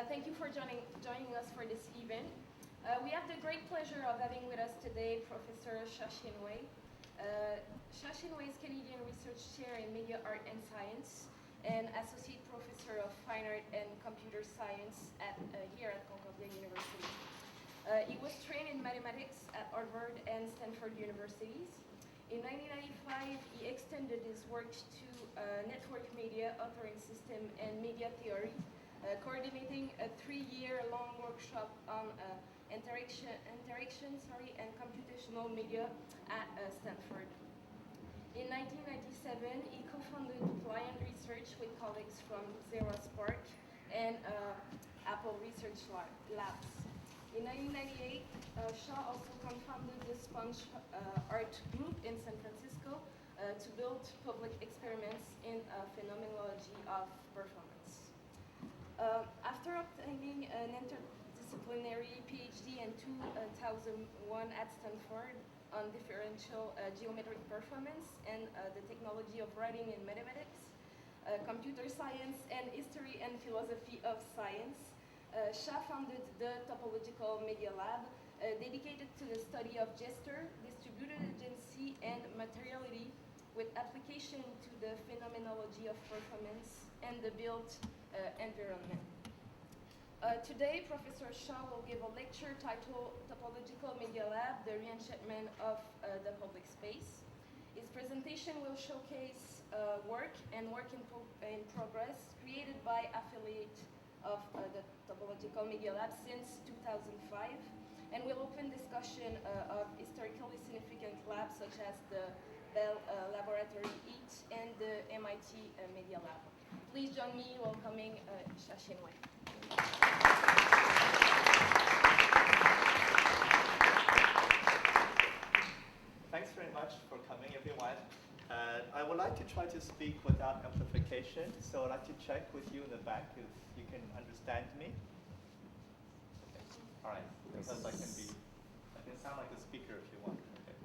Thank you for joining us for this event. We have the great pleasure of having with us today Professor Shashin Wei. Shashin Wei is Canadian Research Chair in Media Art and Science and Associate Professor of Fine Art and Computer Science here at Concordia University. He was trained in mathematics at Harvard and Stanford Universities. In 1995, he extended his work to network media, authoring system, and media theory, coordinating a 3-year-long workshop on interaction and computational media at Stanford. In 1997, he co-founded Pliant Research with colleagues from Spark and Apple Research Labs. In 1998, Shaw also co-founded the Sponge Art Group in San Francisco to build public experiments in phenomenology of performance. After obtaining an interdisciplinary PhD in 2001 at Stanford on differential geometric performance and the technology of writing in mathematics, computer science, and history and philosophy of science, Shah founded the Topological Media Lab, dedicated to the study of gesture, distributed agency, and materiality with application to the phenomenology of performance and the built environment. Today, Professor Shah will give a lecture titled Topological Media Lab, the Reenchantment of the Public Space. His presentation will showcase work in progress created by affiliate of the Topological Media Lab since 2005, and will open discussion of historically significant labs such as the Bell Laboratory EAT and the MIT Media Lab. Please join me in welcoming Shashin Wei. Thanks very much for coming, everyone. I would like to try to speak without amplification, so I'd like to check with you in the back if you can understand me. Okay. All right, because I can sound like a speaker if you want. Okay.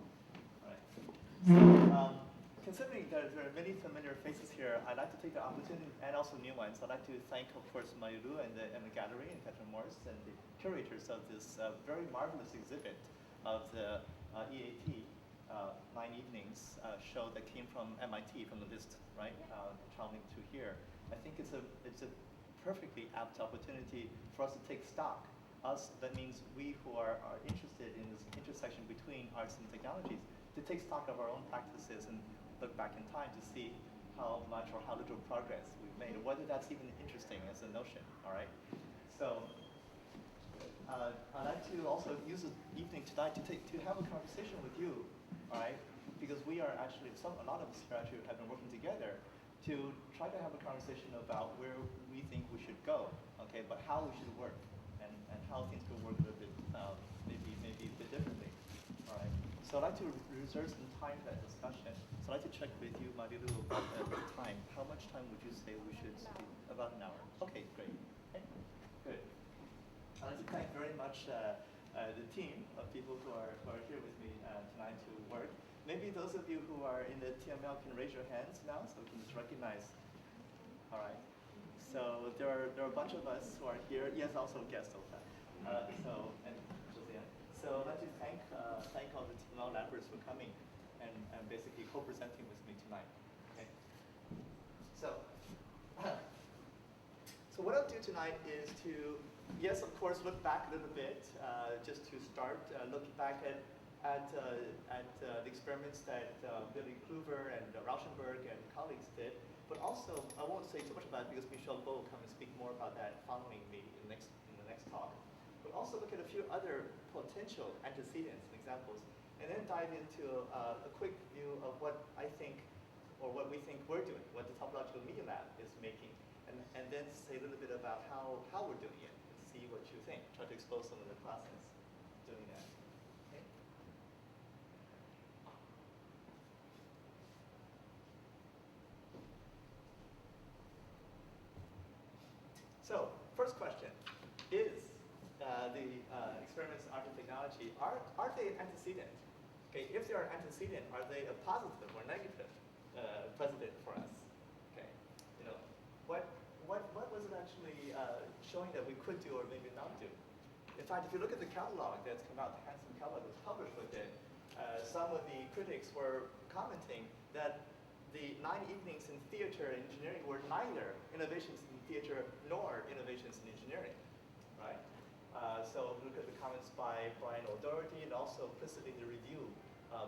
All right. So, considering that there are many familiar faces here, I'd like to take the opportunity, and also new ones, I'd like to thank, of course, Mayuru and the gallery, and Catherine Morris, and the curators of this very marvelous exhibit of the EAT 9 evenings show that came from MIT, from the list, right, traveling to here. I think it's a perfectly apt opportunity for us to take stock. Us, that means we who are interested in this intersection between arts and technologies, to take stock of our own practices and look back in time to see how much or how little progress we've made, or whether that's even interesting as a notion, all right? So I'd like to also use the evening tonight to have a conversation with you, all right? Because we are actually, a lot of us here actually have been working together to try to have a conversation about where we think we should go, okay? But how we should work and how things could work a little bit, maybe a bit differently, all right? So I'd like to reserve some time for that discussion. So I'd like to check with you, Marilu, about the time. How much time would you say we should speak? About an hour. Okay, great. Okay, good. I'd like to thank very much the team of people who are here with me tonight to work. Maybe those of you who are in the TML can raise your hands now, so we can just recognize. All right. So there are a bunch of us who are here. Yes, also guests, and Josiane. So I'd like to thank all the TML labbers for coming and basically co-presenting with me tonight. Okay. So what I'll do tonight is to, yes, of course, look back a little bit, just to start, look back at the experiments that Billy Kluver and Rauschenberg and colleagues did. But also, I won't say too much about it because Michel Beau will come and speak more about that following me in the next talk. But also look at a few other potential antecedents and examples, and then dive into a quick view of what I think, or what we think we're doing, what the Topological Media Lab is making, and then say a little bit about how we're doing it, and see what you think. Try to expose some of the process doing that. Okay? So, first question, is the experiments in art and technology, are they antecedent? Okay, if they are antecedent, are they a positive or negative precedent for us? Okay, you know, what was it actually showing that we could In fact, if you look at the catalog that's come out, the handsome catalog that's published with it, some of the critics were commenting that the 9 evenings in theater and engineering were neither innovations in theater nor innovations in engineering, right? So look at the comments by Brian O'Doherty and also implicitly the review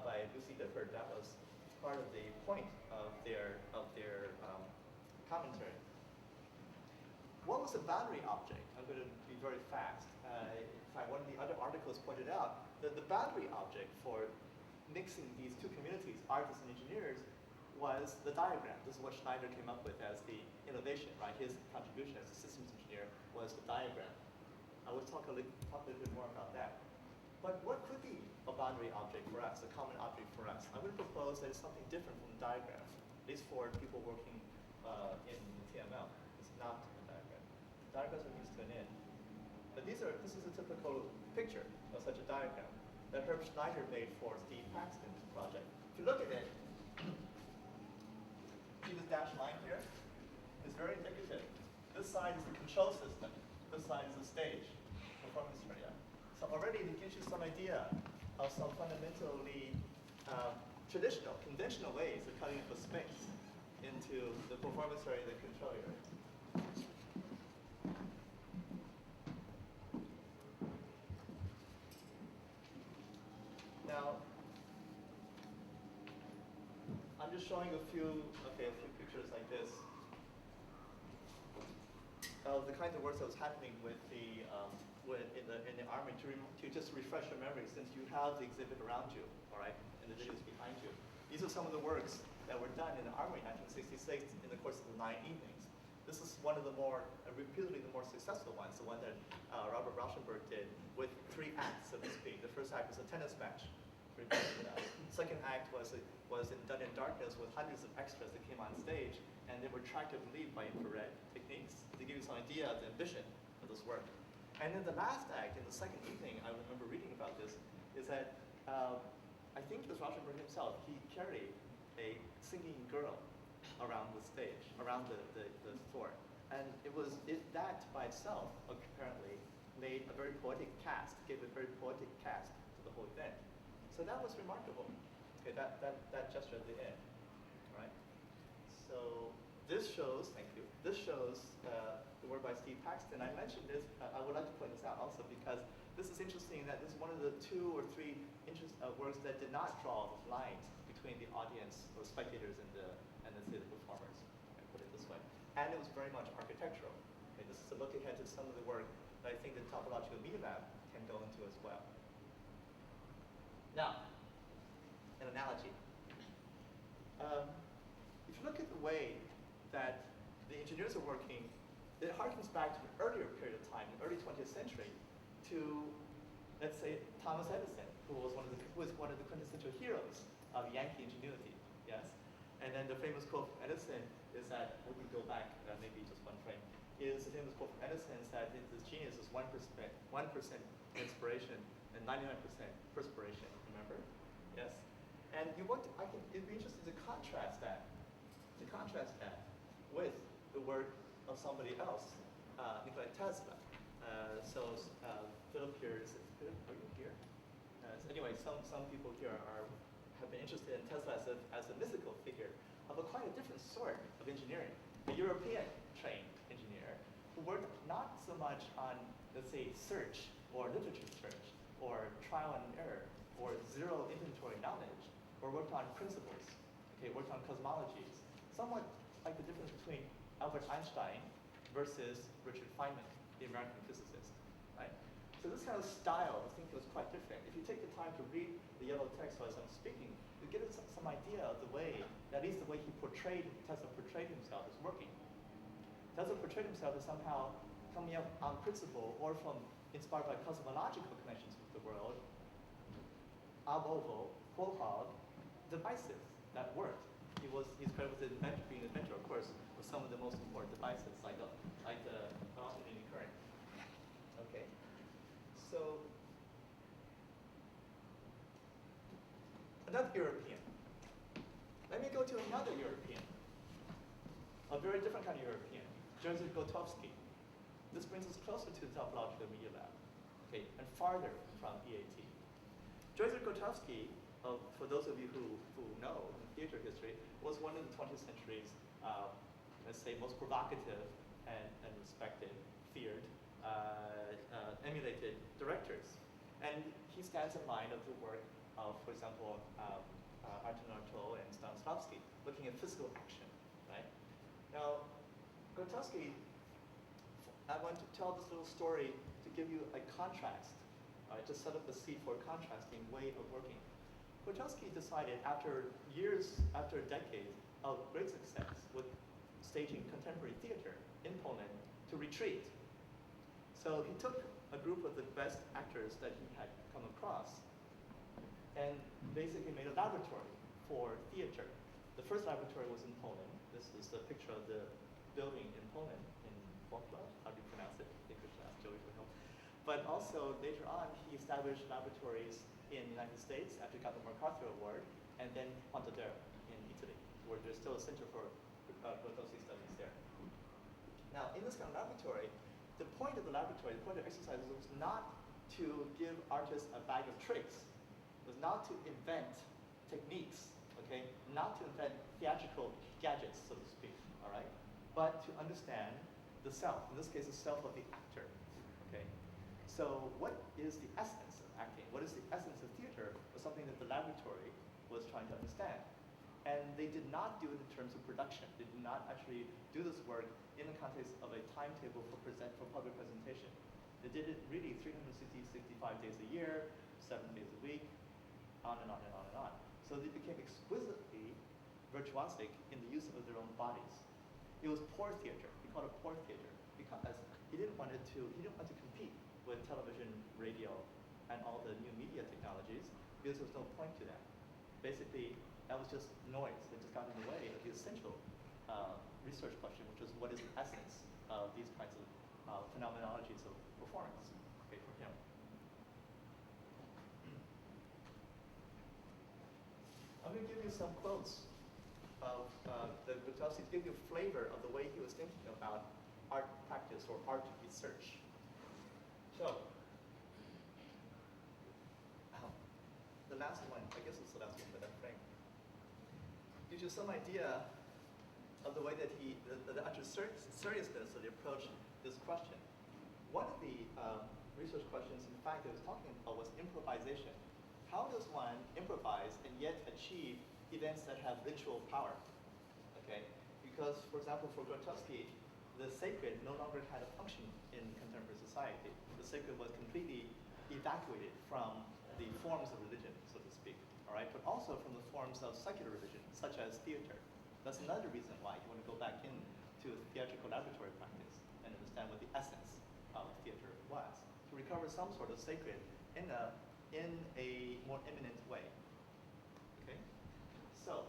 by Lucy Dippert. That was part of the point of their commentary. What was a boundary object? I'm going to be very fast. In fact, one of the other articles pointed out that the boundary object for mixing these two communities, artists and engineers, was the diagram. This is what Schneider came up with as the innovation, right? His contribution as a systems engineer was the diagram. I will talk a little bit more about that. But what could be a boundary object for us, a common object for us? I would propose that it's something different from the diagram, at least for people working in TML. It's not a diagram. Diagrams are means to an end. But this is a typical picture of such a diagram that Herb Schneider made for Steve Paxton's project. If you look at it, see this dashed line here? It's very indicative. This side is the control system. This side is the stage, performance area. So already it gives you some idea of some fundamentally traditional, conventional ways of cutting up a space into the performance area and the control area. Now, I'm just showing a few pictures like this of the kinds of works that was happening with the in the army to just refresh your memory, since you have the exhibit around you, all right, and the videos behind you. These are some of the works that were done in the army in 1966 in the course of the 9 evenings. This is one of the more repeatedly the more successful ones, the one that Robert Rauschenberg did with 3 acts, so to speak. The first act was a tennis match. Second act was done in darkness with hundreds of extras that came on stage, and they were tracked, I believe, by infrared techniques to give you some idea of the ambition of this work. And then the last act, in the second evening, I remember reading about this, is that I think it was Rauschenberg himself. He carried a singing girl around the stage, around the floor, and that by itself apparently made a very poetic cast, gave a very poetic cast to the whole event. So that was remarkable. Okay, that gesture at the end, right? So this shows, thank you. This shows the work by Steve Paxton. I mentioned this. I would like to point this out also because this is interesting that this is one of the 2 or 3 works that did not draw lines between the audience or spectators and the performers. I put it this way, and it was very much architectural. Okay, this is a look ahead to some of the work that I think the Topological Media Lab can go into as well. Now, an analogy. If you look at the way that the engineers are working, it harkens back to an earlier period of time, the early 20th century, to, let's say, Thomas Edison, who was one of the quintessential heroes of Yankee ingenuity. Yes, and then the famous quote from Edison is that, we can go back maybe just one frame. Is the famous quote from Edison is that his genius is 1% inspiration and 99% perspiration. Remember? Yes. And it'd be interesting to contrast that with the work of somebody else, Nikola Tesla. Philip here, are you here? So anyway, some people here have been interested in Tesla as a mythical figure of quite a different sort of engineering. A European trained engineer who worked not so much on, let's say, search or literature search or trial and error or zero inventory knowledge, or worked on principles, okay, worked on cosmologies, somewhat like the difference between Albert Einstein versus Richard Feynman, the American physicist, right? So this kind of style, I think, was quite different. If you take the time to read the yellow text as I'm speaking, you get some idea of the way, at least the way Tesla portrayed himself as working. Tesla portrayed himself as somehow coming up on principle or inspired by cosmological connections with the world, ab ovo, quo hog, devices that worked. He's credited with being an inventor, of course, with some of the most important devices, like the alternating current. Okay, so another European. Let me go to another European, a very different kind of European, Jerzy Gotowski. This brings us closer to the Topological Media Lab. okay, and farther from EAT. Joseph Grotowski, for those of you who know theater history, was one of the 20th century's, let's say, most provocative and respected, feared, emulated directors. And he stands in line of the work of, for example, Artur Artaud and Stanislavski, looking at physical action, right? Now, Grotowski, I want to tell this little story to give you a contrast, to set up the seed for a contrasting way of working. Grotowski decided after decades of great success with staging contemporary theater in Poland to retreat. So he took a group of the best actors that he had come across and basically made a laboratory for theater. The first laboratory was in Poland. This is a picture of the building in Poland, in Wrocław. How do you pronounce it? I think we should ask Joey for help. But also later on, he established laboratories in the United States after he got the MacArthur Award, and then Concordia in Italy, where there's still a center for Grotowski studies there. Now, in this kind of laboratory, the point of the laboratory, the point of exercises was not to give artists a bag of tricks, was not to invent techniques, okay? Not to invent theatrical gadgets, so to speak, all right? But to understand the self, in this case, the self of the actor, okay? So what is the essence of acting? What is the essence of theater was something that the laboratory was trying to understand. And they did not do it in terms of production. They did not actually do this work in the context of a timetable for public presentation. They did it really 365 days a year, 7 days a week, on and on and on and on. So they became exquisitely virtuosic in the use of their own bodies. It was poor theater. He called it poor theater because he didn't want to compete with television, radio, and all the new media technologies because there was no point to that. Basically, that was just noise. It just got in the way of the essential research question, which is what is the essence of these kinds of phenomenologies of performance, okay, for him. I'm going to give you some quotes of the Grotowski to give you a flavor of the way he was thinking about art practice or art research. So, the last one, I guess it's the last one for that frame, gives you some idea of the way that the actual seriousness of the approach this question. One of the research questions, in fact, that I was talking about was improvisation. How does one improvise and yet achieve events that have ritual power? Okay, because, for example, for Grotowski, the sacred no longer had a function in contemporary society. The sacred was completely evacuated from the forms of religion, so to speak, all right, but also from the forms of secular religion, such as theater. That's another reason why you want to go back into theatrical laboratory practice and understand what the essence of theater was, to recover some sort of sacred in a more imminent way. Okay, so.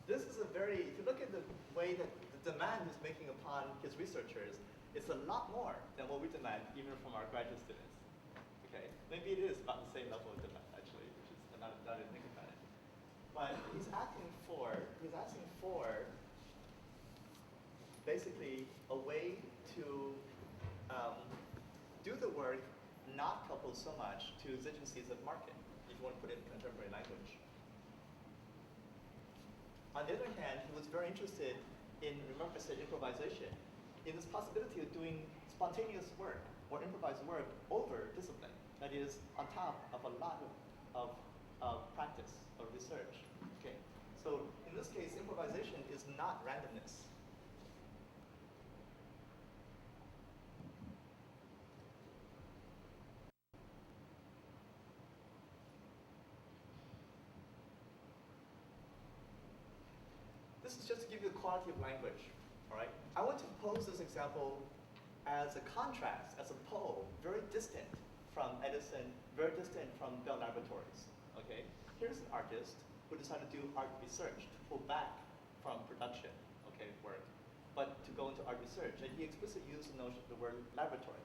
This is a very, if you look at the way that the demand he's making upon his researchers, it's a lot more than what we demand even from our graduate students. Okay, maybe it is about the same level of demand actually, which is not to think about it. But he's asking for basically a way to do the work not coupled so much to exigencies of market, if you want to put it in contemporary language. On the other hand, he was very interested in, remember I said improvisation, in this possibility of doing spontaneous work or improvised work over discipline. That is, on top of a lot of practice or research. Okay, so in this case, improvisation is not randomness. This is just to give you the quality of language, all right? I want to pose this example as a contrast, as a pole, very distant from Edison, very distant from Bell Laboratories, okay? Here's an artist who decided to do art research, to pull back from production, okay, work, but to go into art research, and he explicitly used the word laboratory.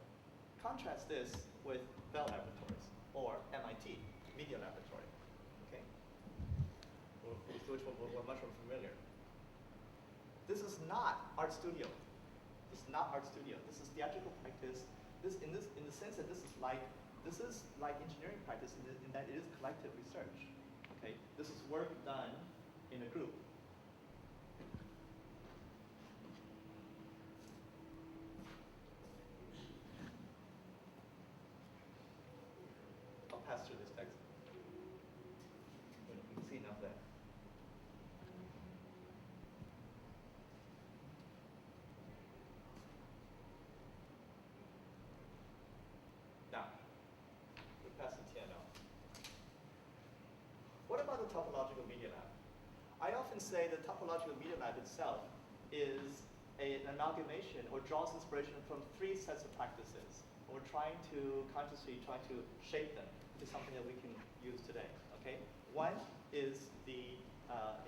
Contrast this with Bell Laboratories, or MIT, Media Laboratory, okay? Which we're much more familiar. This is not art studio. This is not art studio. This is theatrical practice. In the sense that this is like engineering practice in that it is collective research. Okay, this is work done in a group. I'll pass through this text. You can see enough there. Now, we pass the TNO. What about the Topological Media Lab? I often say the Topological Media Lab itself is an amalgamation or draws inspiration from 3 sets of practices. We're consciously trying to shape them into something that we can use today. Okay? One is the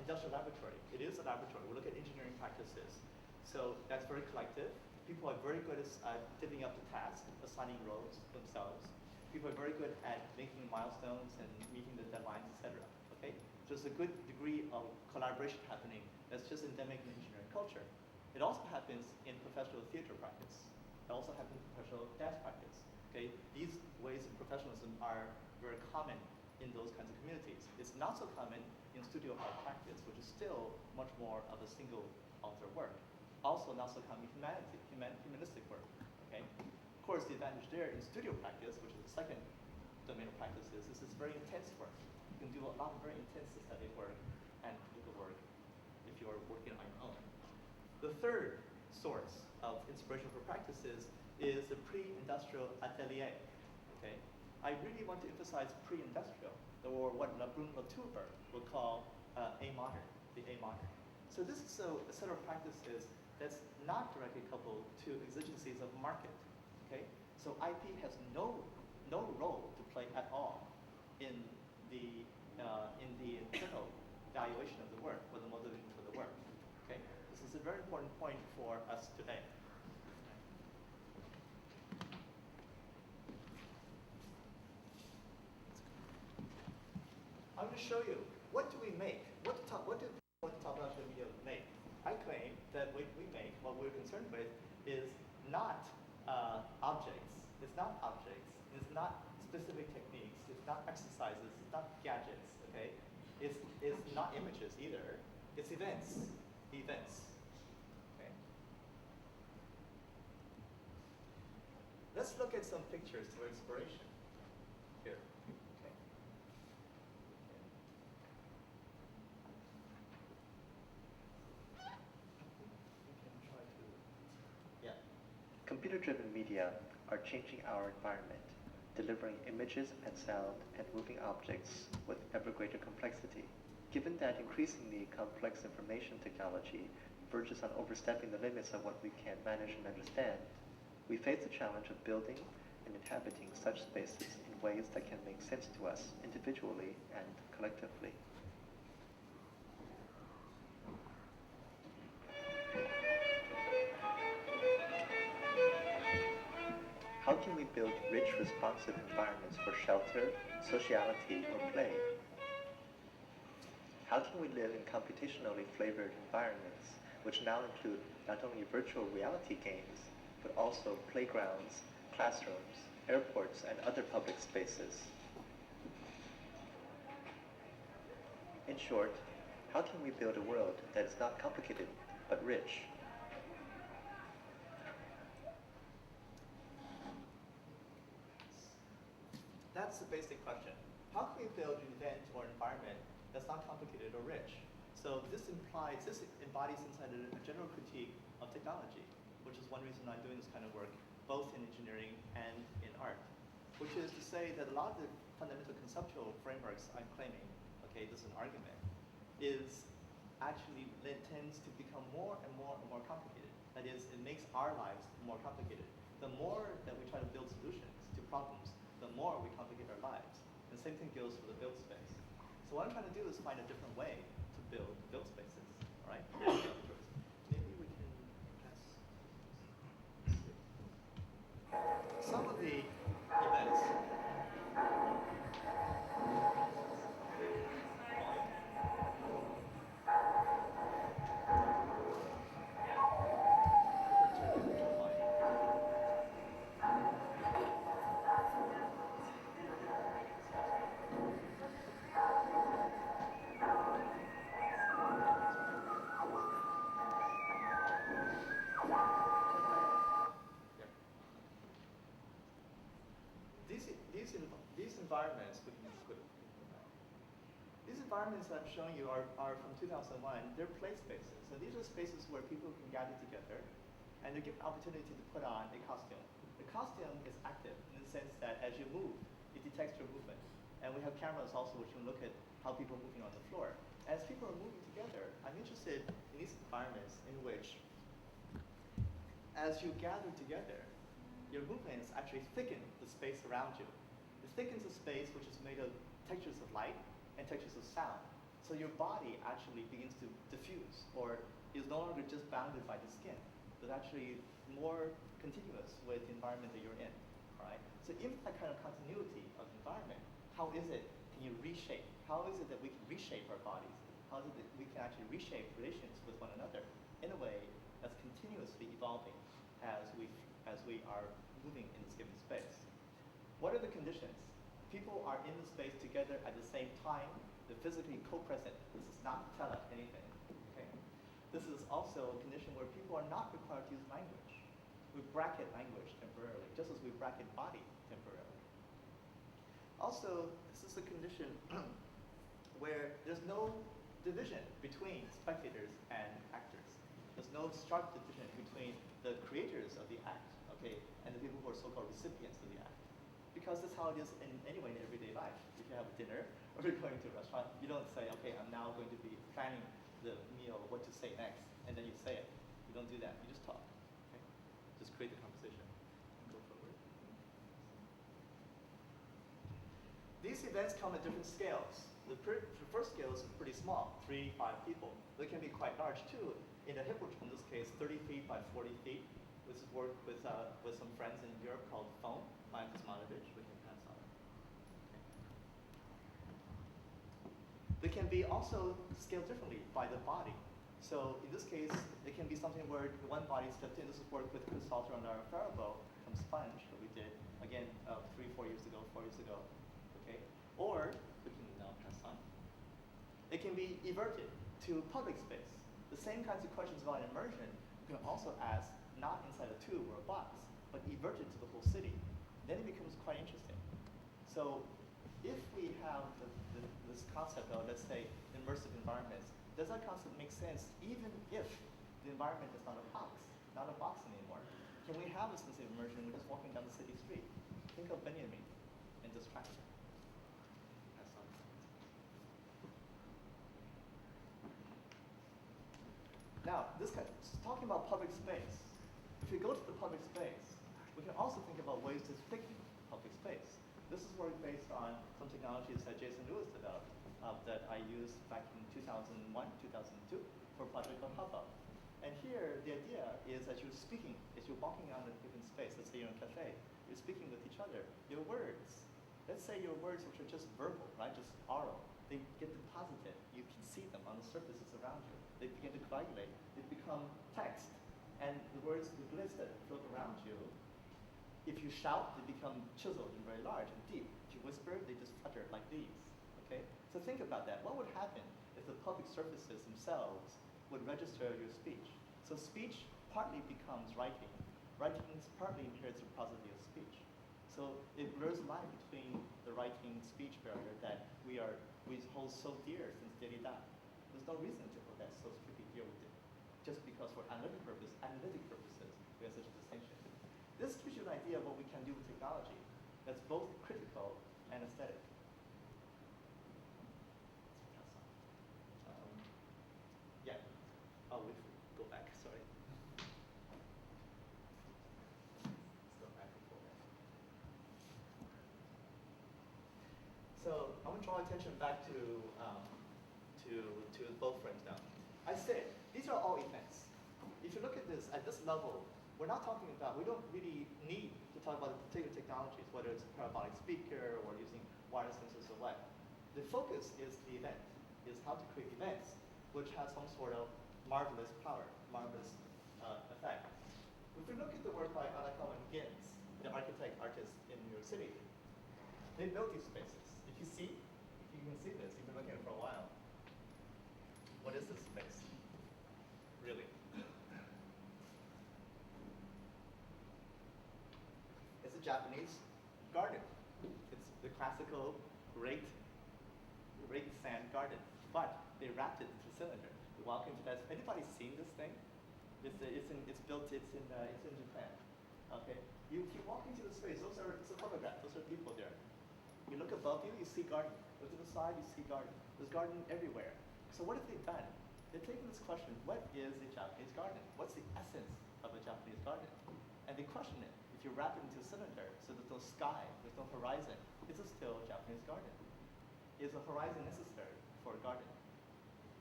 industrial laboratory. It is a laboratory. We look at engineering practices. So that's very collective. People are very good at divvying up the tasks, assigning roles themselves. People are very good at making milestones and meeting the deadlines, etc. Okay? So there's a good degree of collaboration happening that's just endemic in engineering culture. It also happens in professional theater practice. It also happens in professional dance practice. Okay? These ways of professionalism are very common in those kinds of communities. It's not so common in studio art practice, which is still much more of a single author work. Also not so common in humanistic work. Okay? Of course, the advantage there in studio practice, which is the second domain of practices, is it's very intense work. You can do a lot of very intense aesthetic work and political work if you're working on your own. The third source of inspiration for practices is the pre-industrial atelier. Okay? I really want to emphasize pre-industrial, or what Brun Latour would call a-modern, the a-modern. So this is a set of practices that's not directly coupled to exigencies of market. Okay? So IP has no role to play at all in the internal valuation of the work or the motivation for the work. Okay? This is a very important point for us today. I'm going to show you, what do we make? What do Topological Media make? I claim that what we make, what we're concerned with, is not objects. It's not objects. It's not specific techniques. It's not exercises. It's not gadgets. Okay? It's not images either. It's events. Events. Okay? Let's look at some pictures for inspiration here. Okay. Computer-driven media are changing our environment, delivering images and sound and moving objects with ever greater complexity. Given that increasingly complex information technology verges on overstepping the limits of what we can manage and understand, we face the challenge of building and inhabiting such spaces in ways that can make sense to us individually and collectively. How can we build rich, responsive environments for shelter, sociality, or play? How can we live in computationally flavored environments, which now include not only virtual reality games, but also playgrounds, classrooms, airports, and other public spaces? In short, how can we build a world that is not complicated, but rich? That's the basic question. How can we build an event or environment that's not complicated or rich? So this embodies inside a general critique of technology, which is one reason I'm doing this kind of work, both in engineering and in art, which is to say that a lot of the fundamental conceptual frameworks I'm claiming, okay, this is an argument, actually tends to become more and more and more complicated. That is, it makes our lives more complicated. The more that we try to build solutions to problems, the more we complicate our lives. And the same thing goes for the build space. So what I'm trying to do is find a different way to build spaces. All right? Maybe we can pass. Some of the events. these environments, these environments I'm showing you are from 2001. They're play spaces. So these are spaces where people can gather together, and they're given opportunity to put on a costume. The costume is active in the sense that as you move, it detects your movement. And we have cameras also which can look at how people are moving on the floor. As people are moving together, I'm interested in these environments in which, as you gather together, your movements actually thicken the space around you. It thickens the space which is made of textures of light and textures of sound. So your body actually begins to diffuse, or is no longer just bounded by the skin, but actually more continuous with the environment that you're in. All right? So in that kind of continuity of environment, how is it can you reshape? How is it that we can reshape our bodies? How is it that we can actually reshape relations with one another in a way that's continuously evolving as we are moving in this given space? What are the conditions? People are in the space together at the same time. They're physically co-present. This is not tele anything. Okay? This is also a condition where people are not required to use language. We bracket language temporarily, just as we bracket body temporarily. Also, this is a condition where there's no division between spectators and actors. There's no stark division between the creators of the act, okay, and the people who are so-called recipients of the act. Because that's how it is in everyday life. If you have a dinner or you're going to a restaurant, you don't say, okay, I'm now going to be planning the meal, what to say next, and then you say it. You don't do that. You just talk. Okay? Just create the conversation and go forward. These events come at different scales. The first scale is pretty small, 3, 5 people. They can be quite large too. In the Hippodrome, in this case, 30 feet by 40 feet. This is work with some friends in Europe called Foam, Maya Kosmanovich. We can pass on. Okay. They can be also scaled differently by the body. So in this case, it can be something where one body stepped in. This is work with Chris Salter on our Farabough from Sponge that we did, again, 3, 4 years ago, 4 years ago. Okay? Or, we can now pass on. It can be everted to public space. The same kinds of questions about immersion you can also ask not inside a tube or a box, but everted to the whole city. Then it becomes quite interesting. So if we have this concept of, let's say, immersive environments, does that concept make sense even if the environment is not a box anymore? Can we have a sense of immersion when we're just walking down the city street? Think of Benjamin and distraction. Now, talking about public space, if we go to the public space, we can also think about ways to thicken public space. This is work based on some technologies that Jason Lewis developed that I used back in 2001, 2002 for a project called Farabough. And here, the idea is that you're speaking, as you're walking around a given space, let's say you're in a cafe, you're speaking with each other. Your words, let's say your words which are just verbal, right, just oral, they get deposited. You can see them on the surfaces around you. They begin to coagulate. They become text. And the words, the glyphs that float around you, if you shout, they become chiseled and very large and deep. If you whisper, they just flutter like these. Okay? So think about that. What would happen if the public surfaces themselves would register your speech? So speech partly becomes writing. Writing partly inherits the prosody of speech. So it blurs the line between the writing-speech barrier that we hold so dear since Derrida. There's no reason to hold that so strictly dear with it. Just because for analytic purposes, we have such a distinction. This gives you an idea of what we can do with technology that's both critical and aesthetic. Yeah. Oh, we go back, sorry. Let's go back and forth. So I want to draw attention back to both friends now. I said, these are all events. If you look at this level, we don't really need to talk about the particular technologies, whether it's a parabolic speaker or using wireless sensors or what. The focus is the event, is how to create events which have some sort of marvelous power, marvelous effect. If we look at the work by Alakal and Gins, the artist in New York City, they built these spaces. If you can see this, you've been looking at it for a while. What is this space? Really? It's a Japanese garden. the classical raked sand garden, but they wrapped it into a cylinder. You walk into that. Anybody seen this thing? It's in Japan. Okay. You walk into the space. It's a photograph. Those are people there. You look above you, you see garden. Look to the side, you see garden. There's garden everywhere. So what have they done? They've taken this question: what is a Japanese garden? What's the essence of a Japanese garden? And they question it. If you wrap it into a cylinder, so there's no sky, there's no horizon, is it still a Japanese garden? Is a horizon necessary for a garden?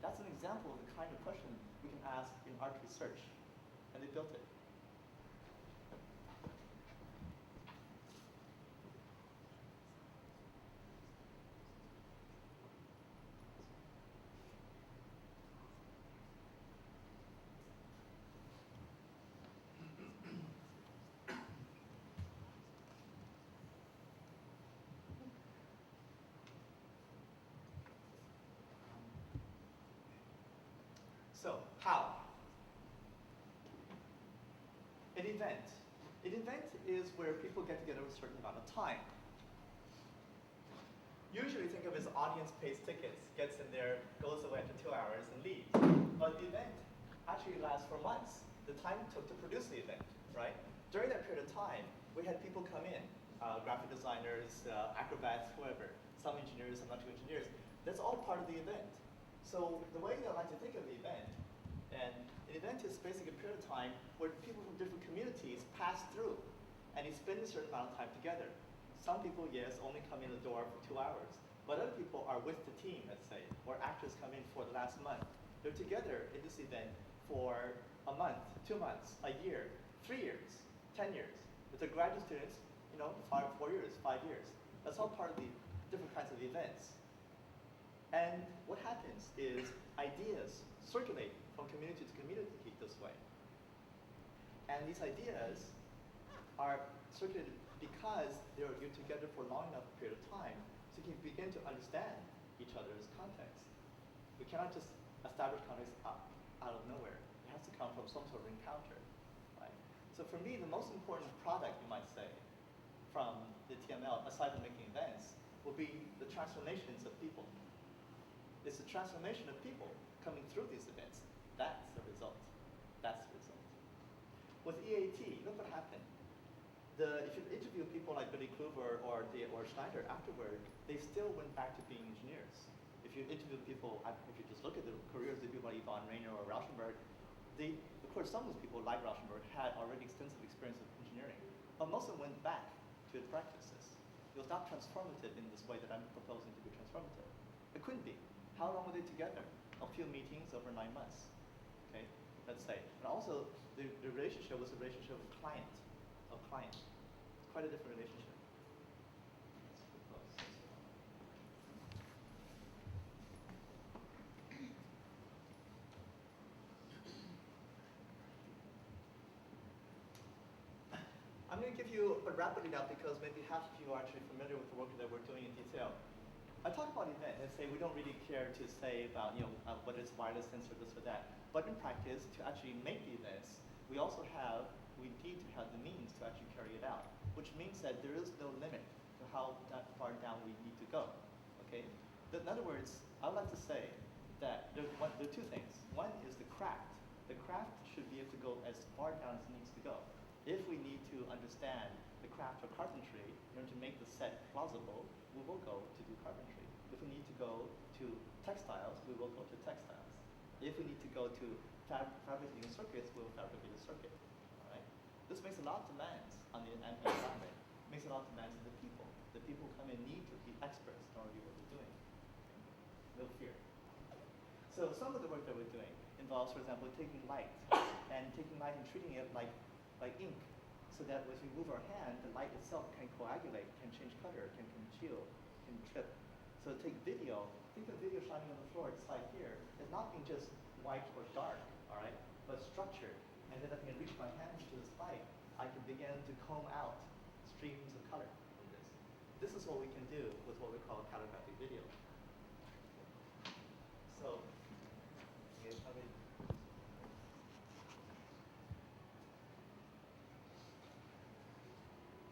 That's an example of the kind of question we can ask in art research. And they built it. So, how? An event. An event is where people get together a certain amount of time. Usually think of it as audience pays tickets, gets in there, goes away after 2 hours, and leaves. But the event actually lasts for months. The time it took to produce the event, right? During that period of time, we had people come in, graphic designers, acrobats, whoever, some engineers, some not engineers. That's all part of the event. So the way that I like to think of the event, and an event is basically a period of time where people from different communities pass through, and they spend a certain amount of time together. Some people, yes, only come in the door for 2 hours, but other people are with the team, let's say, or actors come in for the last month. They're together in this event for a month, 2 months, a year, 3 years, 10 years. If they're graduate students, 4 years, 5 years. That's all part of the different kinds of events. And what happens is ideas circulate from community to community this way. And these ideas are circulated because you're together for a long enough period of time so you can begin to understand each other's context. We cannot just establish context out of nowhere. It has to come from some sort of encounter. Right? So for me, the most important product, you might say, from the TML, aside from making events, will be the transformations of people. It's the transformation of people coming through these events. That's the result. That's the result. With EAT, look what happened. If you interview people like Billy Kluver or Schneider afterward, they still went back to being engineers. If you interview people, if you just look at the careers of people like Yvonne Rainer or Rauschenberg, of course, some of those people, like Rauschenberg, had already extensive experience with engineering, but most of them went back to the practices. It was not transformative in this way that I'm proposing to be transformative. It couldn't be. How long were they together? A few meetings over 9 months. Okay, let's say. And also, the relationship was a relationship of client. It's quite a different relationship. I'm going to give you a rapid readout because maybe half of you are actually familiar with the work that we're doing in detail. I talk about event and say we don't really care to say about whether it's wireless sensor, this or that. But in practice, to actually make the events, we need to have the means to actually carry it out, which means that there is no limit to how far down we need to go. Okay. In other words, I would like to say that there are 2 things. One is the craft. The craft should be able to go as far down as it needs to go. If we need to understand the craft of carpentry in order to make the set plausible, we will go to do carpentry. If we need to go to textiles, we will go to textiles. If we need to go to fabricating circuits, we will fabricate a circuit. All right? This makes a lot of demands on the environment. It makes a lot of demands on the people. The people who come in need to be experts in order to do what they're doing. No fear. So some of the work that we're doing involves, for example, taking light and treating it like ink, so that as we move our hand, the light itself can coagulate, can change color, can congeal, can trip. So take video. Think of video shining on the floor, it's like here. It's not being just white or dark, all right, but structured. And then I can reach my hands to this light. I can begin to comb out streams of color from this. This is what we can do with what we call calligraphic video. So,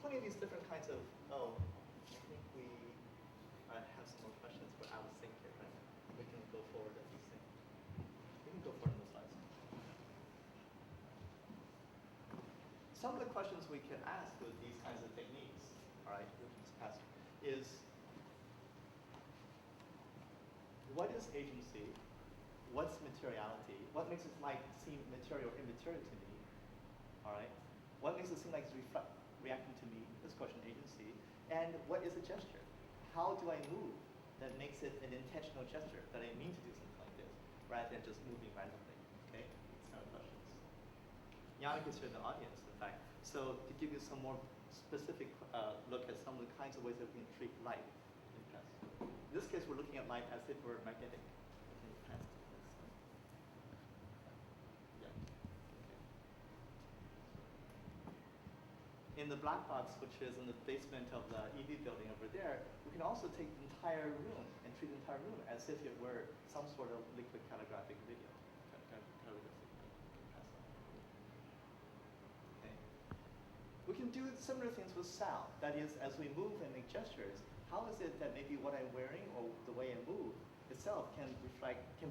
plenty of these different kinds of, I think we have some more questions. We're out of sync here, right? We can go forward as we sync. We can go forward in the slides. Some of the questions we can ask with these kinds of techniques, all right, is what is agency? What's materiality? What makes this light seem material or immaterial to me? All right. What makes it seem like it's reacting to me? This question, agency. And what is a gesture? How do I move that makes it an intentional gesture, that I mean to do something like this, rather than just moving randomly? Okay, these kind of questions. Leonard is here in the audience, in fact. So to give you some more specific look at some of the kinds of ways that we can treat light in PES. In this case, we're looking at light as if it were magnetic. In the black box, which is in the basement of the EV building over there, we can also take the entire room and treat the entire room as if it were some sort of liquid calligraphic video. Okay. We can do similar things with sound. That is, as we move and make gestures, how is it that maybe what I'm wearing or the way I move itself can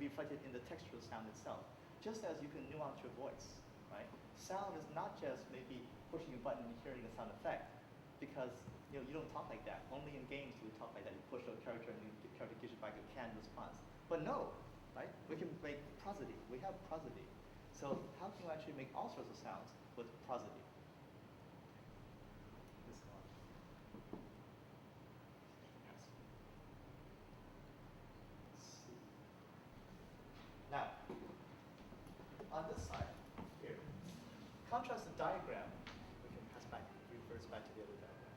be reflected in the texture of sound itself? Just as you can nuance your voice, right? Sound is not just maybe pushing a button and hearing a sound effect, because you don't talk like that. Only in games do we talk like that. You push a character and the character gives you back a canned response. But no, right? We can make prosody. We have prosody. So how can we actually make all sorts of sounds with prosody? This one. Yes. Let's see. Now, on this side, here, contrast the diagram. We can pass back, refers back to the other diagram.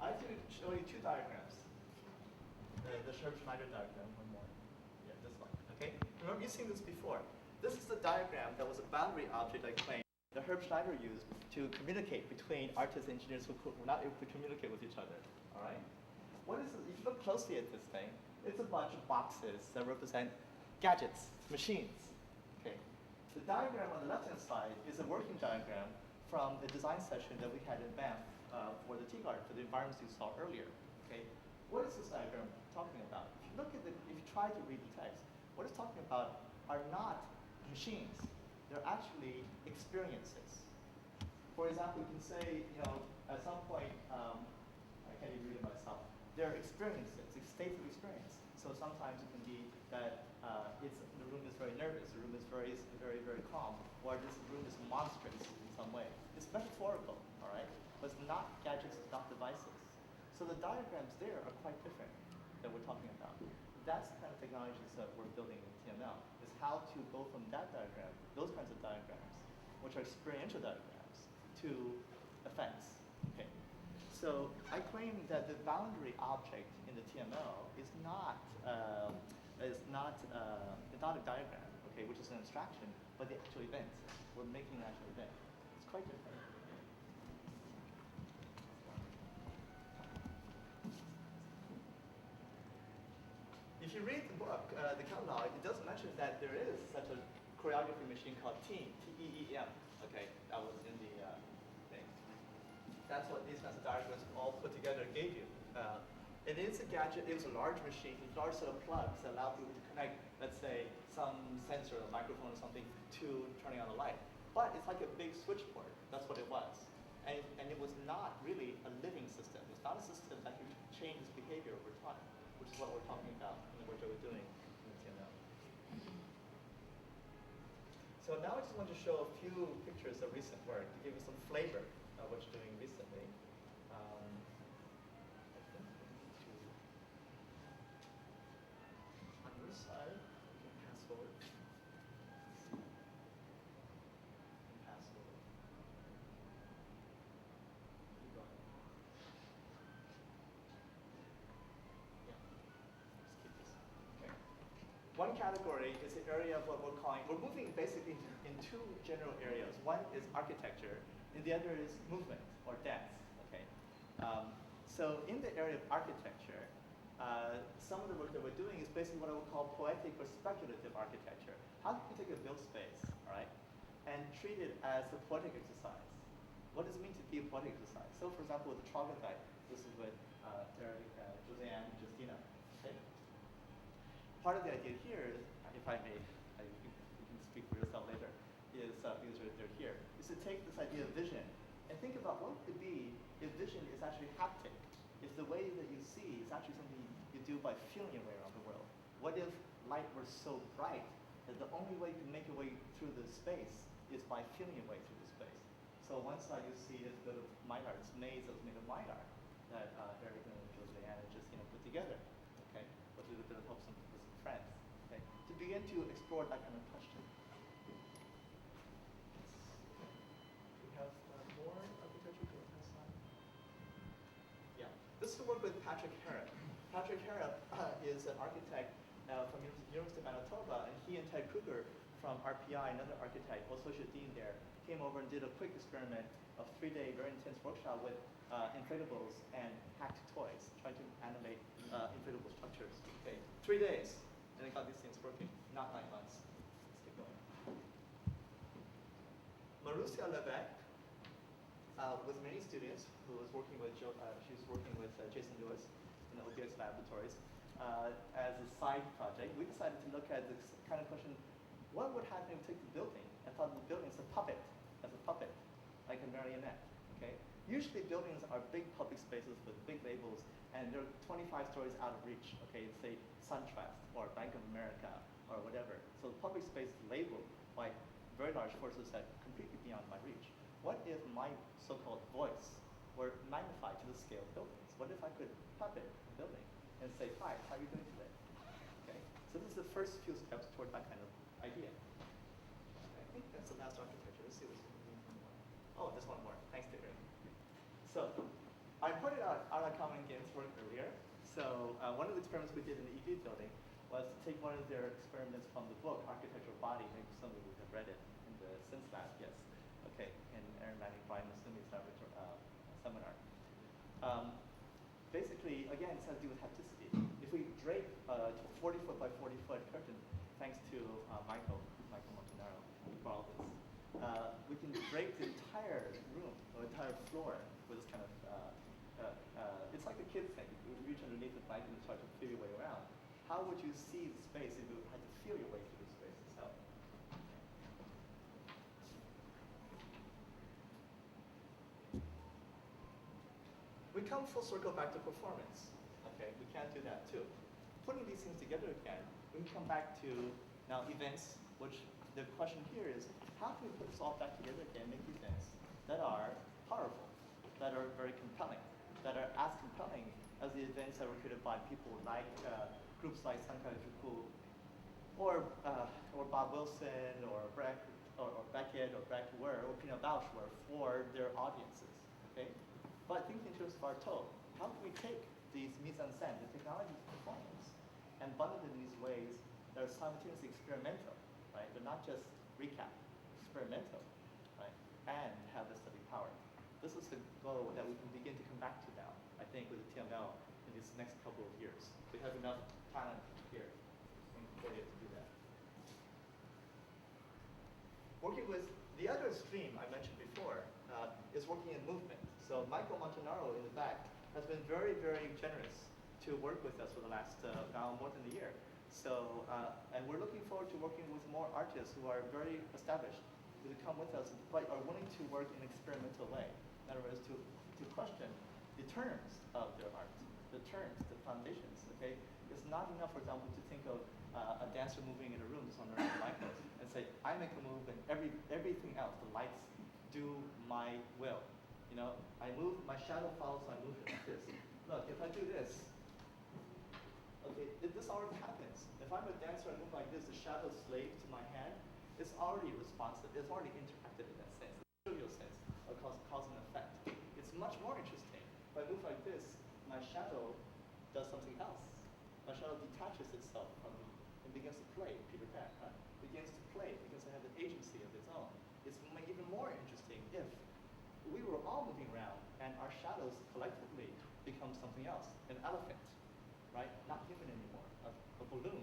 I can show you two diagrams. The Schneider diagram, one more. Yeah, this one, okay? Remember, you've seen this before. This is the diagram that was a boundary object I claimed that Herb Schneider used to communicate between artists and engineers who were not able to communicate with each other, all right? What is it? If you look closely at this thing, it's a bunch of boxes that represent gadgets, machines, okay? The diagram on the left-hand side is a working diagram from the design session that we had in Banff for the tea garden, for the environments you saw earlier, okay? What is this diagram talking about? If you look at if you try to read the text, what it's talking about are not machines. They're actually experiences. For example, you can say, at some point, I can't even read it myself. They're experiences, it's states of experience. So sometimes it can be that the room is very nervous, the room is very, very, very calm, or this room is monstrous in some way. It's metaphorical, all right? But it's not gadgets, it's not devices. So the diagrams there are quite different that we're talking about. That's the kind of technologies that we're building in TML, is how to go from that diagram, those kinds of diagrams, which are experiential diagrams, to effects. Okay. So I claim that the boundary object in the TML is not a diagram, okay, which is an abstraction, but the actual event. We're making an actual event. It's quite different. If you read the book, the catalog, it does mention that there is such a choreography machine called TEAM, T-E-E-M. Okay, that was in the thing. That's what these kinds of diagrams all put together gave you. It is a gadget, it was a large machine, a large set of plugs that allow people to connect, let's say, some sensor, a microphone or something, to turning on the light. But it's like a big switchboard. That's what it was. And it was not really a living system. It's not a system that can change its behavior over time, which is what we're talking about and what we're doing in TML. So now I just want to show a few pictures of recent work to give you some flavor of what you're doing recently. I think we need to, on your side, we can pass forward. Pass forward. Keep going. Yeah. Let's keep this. Okay. One category is the area of what we're calling, we're moving basically in two general areas. One is architecture, and the other is movement or dance. Okay. So in the area of architecture, some of the work that we're doing is basically what I would call poetic or speculative architecture. How can you take a built space, all right, and treat it as a poetic exercise? what does it mean to be a body exercise? So for example, with the troglodyte, this is with Eric, Joseanne, and Justina. Okay? Part of the idea here is, if I may, you can speak for yourself later, is because they're here, is to take this idea of vision and think about what it could be if vision is actually haptic, if the way that you see is actually something you do by feeling your way around the world. What if light were so bright that the only way you can make your way through the space is by feeling your way through the space? So one side you see is a bit of Minard, this maze that was made of Minard that Eric and Joseanne just put together, okay, with a little bit of help with some friends, okay, to begin to explore that kind of question. We have more architecture. Yeah, this is the work with Patrick Harrop. Patrick Harrop is an architect from University of Manitoba, and he and Ted Kruger from RPI, another architect, associate dean there, came over and did a quick experiment of 3-day, very intense workshop with inflatables and hacked toys, trying to animate inflatable structures. Okay, 3 days, and they got these things working, not 9 months. Let's keep going. Marussia Levesque, with many students, who was working with she was working with Jason Lewis in the OBX laboratories as a side project. We decided to look at this kind of question: what would happen if we took the building and thought the building is a puppet, like a marionette? Okay. Usually buildings are big public spaces with big labels, and they're 25 stories out of reach. Okay, say SunTrust or Bank of America or whatever. So the public space is labeled by very large forces that are completely beyond my reach. What if my so-called voice were magnified to the scale of buildings? What if I could puppet a building and say, "Hi, how are you doing today?" Okay. So this is the first few steps toward that kind of idea. I think that's the last architecture. Let's see what's oh, just one more. Thanks, David. So I pointed out Ara Common Games work earlier. So one of the experiments we did in the EV building was to take one of their experiments from the book, Architectural Body. Maybe some of you have read it in the Sense Lab, yes. Okay, in Aaron Manning, Brian Masumi's seminar. Basically, again, it's has to do with hapticity. If we drape a 40-foot by 40-foot curtain, thanks to Michael Montanaro, who borrowed this, we can drape the entire room or entire floor with this kind of, it's like a kid's thing. You reach underneath the blanket and start to feel your way around. How would you see the space if you had to feel your way through the space itself? We come full circle back to performance. Okay, we can't do that too. Putting these things together again, we come back to now events, which the question here is, how can we put this all back together again and make events that are powerful, that are very compelling, that are as compelling as the events that were created by people like groups like Sankara Juku, or Bob Wilson, or Beckett, or Beck were, or Pina Bausch were for their audiences. Okay, but thinking in terms of Artaud, how can we take these mise en scène, the technology of performance, and bundle it in these ways that are simultaneously experimental, right? They're not just recap, experimental, right? And have this study power. This is the goal that we can begin to come back to now, I think, with the TML in these next couple of years. We have enough talent here in Concordia to do that. Working with the other stream I mentioned before is working in movement. So Michael Montanaro in the back has been very, very generous to work with us for the last now more than a year. So, and we're looking forward to working with more artists who are very established, who come with us, but are willing to work in an experimental way. In other words, to question the terms of their art, the terms, the foundations, okay? It's not enough, for example, to think of a dancer moving in a room just on their light and say, I make a move and everything else, the lights do my will. You know, I move, my shadow follows my movement like this. Look, if I do this, okay, this already happens. If I'm a dancer and move like this, the shadow slave to my hand, it's already responsive. It's already interactive in that sense, the trivial sense of cause and effect. It's much more interesting. If I move like this, my shadow does something else. My shadow detaches itself from me and begins to play, Peter Pan, huh? Begins to play because it has an agency of its own. It's even more interesting if we were all moving around and our shadows collectively become something else, an elephant, right? Not human anymore, a balloon,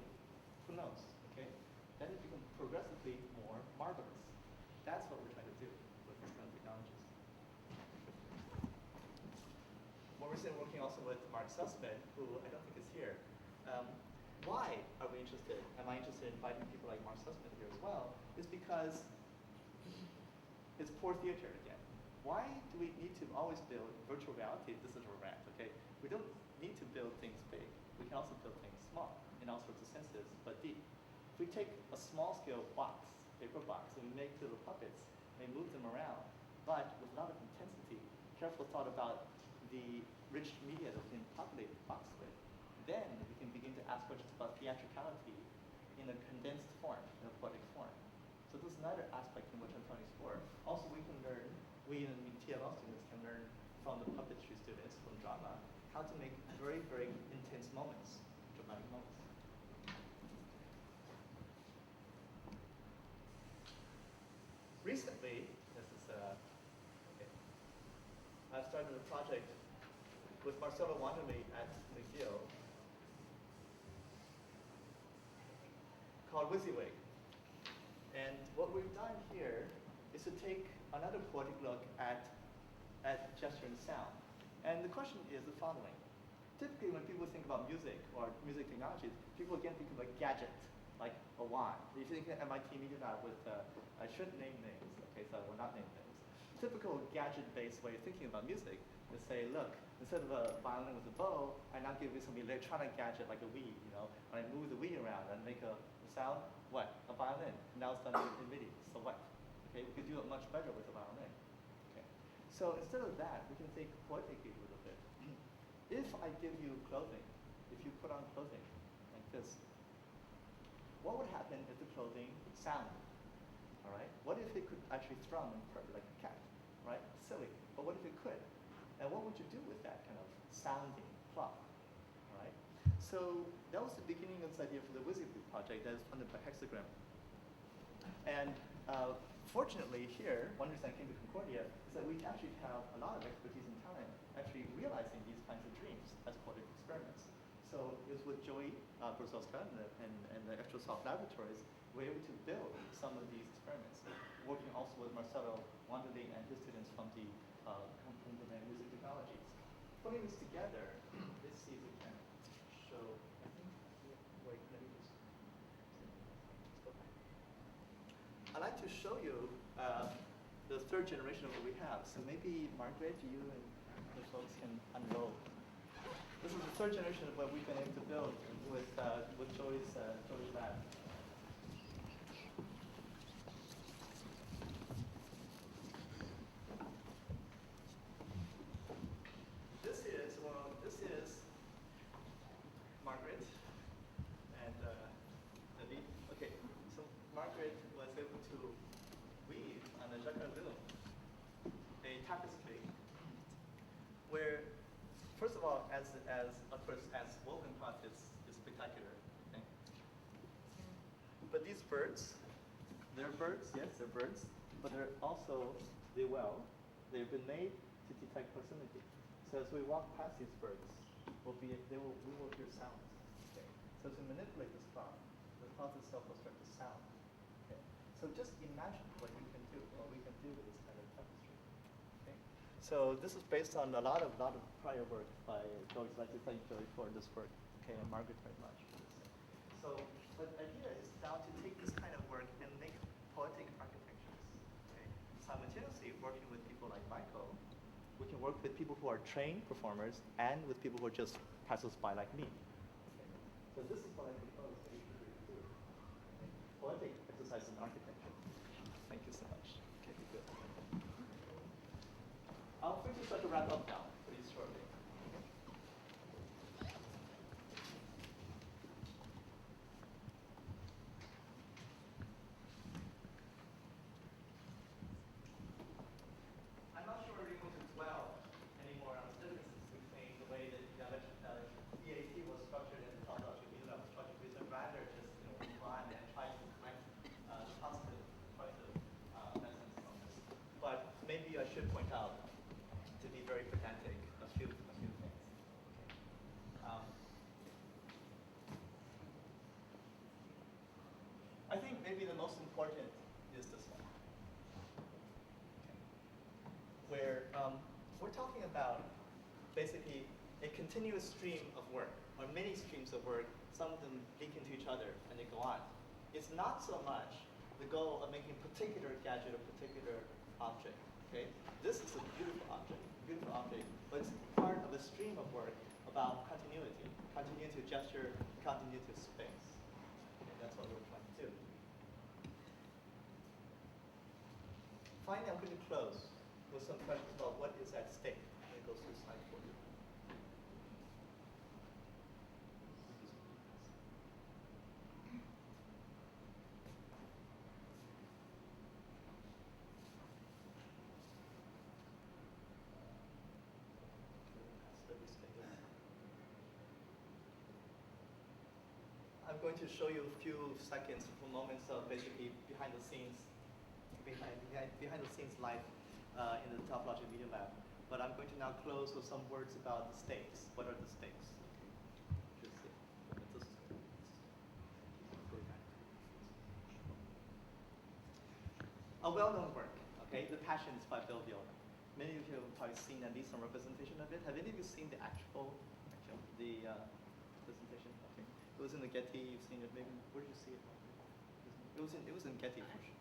who knows, okay? Then it becomes progressively more marvelous. That's what we're trying to do with these kind of technologies. recently working also with Mark Sussman, who I don't think is here. Why are we interested? Am I interested in inviting people like Mark Sussman here as well? Is because it's poor theater again. Why do we need to always build virtual reality? This is a rant, okay? We don't need to build things big. We can also build things small in all sorts of senses, but deep. If we take a small scale box, paper box, and we make little puppets, and we move them around, but with a lot of intensity, careful thought about the rich media that we can populate the box with, then we can begin to ask questions about theatricality in a condensed form, in a poetic form. So this is another aspect in which I'm trying to explore. Also, we can learn, we in TLL students can learn from the puppetry students from drama, how to make very, very intense moments, dramatic moments. Recently, I've started a project with Marcelo Wanderley at McGill called WYSIWYG. And what we've done here is to take another poetic look at gesture and sound. And the question is the following. Typically, when people think about music or music technologies, people again think of a gadget, like a wand. You think of MIT Media Lab with, I shouldn't name names, okay, so I will not name names. Typical gadget-based way of thinking about music is say, look, instead of a violin with a bow, I now give you some electronic gadget like a Wii, you know, and I move the Wii around and make a sound, what? A violin. Now it's done in MIDI, so what? Okay, we could do it much better with a violin. Okay. So instead of that, we can think poetically a little bit. If I give you clothing, if you put on clothing like this, what would happen if the clothing sounded? All right? What if it could actually thrum and purr like a cat? Right? Silly. But what if it could? And what would you do with that kind of sounding cloth? All right? So that was the beginning of this idea for the WYSIWYG project that is funded by Hexagram. And fortunately here, one reason I came to Concordia is that we actually have a lot of expertise and talent actually realizing these kinds of dreams as poetic experiments. So it was with Joey Brzozowska and the Electrosoft Laboratories, we were able to build some of these experiments, working also with Marcelo Wanderley and his students from the Music Technologies. Putting this together, let's see if we can show, I think, wait, let me just go back. I'd like to show you the third generation of what we have. So maybe Margaret, you and the folks can unroll. This is the third generation of what we've been able to build with Joey's lab. This is Margaret and David. Okay, so Margaret was able to weave on a jacquard loom a tapestry where, first of all, as woven cloth is spectacular. Okay? But these birds, they're birds, yes, they're birds, but they're also, they've been made to detect proximity. So as we walk past these birds, we will hear sounds. Okay? So as we manipulate this cloth, the cloth itself will start to sound. Okay? So just imagine what we can do with this kind of tapestry. Okay? So this is based on a lot of prior work by Joey. I'd like to thank Joey for this work, okay, and Margaret very much for this. So the idea is now to take this kind of work and make poetic architectures. Okay? Simultaneously working with people like Michael, we can work with people who are trained performers and with people who are just passers-by like me. Okay? So this is what I propose that we should do. Okay? Poetic exercise in architecture. Thank you so much. Okay, good. I'll quickly start to wrap up now, pretty shortly. Okay? I'm not sure we're able to dwell anymore on the differences between the way that EAT was structured and the topological Bina was structured, but rather just move on and try to connect positive lessons from this. But maybe I should point out, to be very pedantic, a few things. Okay. I think maybe the most important is this one. Okay. Where we're talking about basically a continuous stream of work, or many streams of work, some of them leak into each other, and they go on. It's not so much the goal of making a particular gadget or particular object. Okay? This is a beautiful object, but it's part of a stream of work about continuity of gesture, continuity of space. Okay, that's what we're trying to do. Finally, I'm going to close with some questions about what is at stake. Let me go through slide 4. I'm going to show you a few seconds, for moments of basically behind the scenes life in the Topological Media Lab. But I'm going to now close with some words about the stakes. What are the stakes? A well-known work, okay, The Passions by Bill Viola. Many of you have probably seen at least some representation of it. Have any of you seen the actual presentation? Okay, it was in the Getty. You've seen it. Maybe where did you see it? It was in Getty for sure.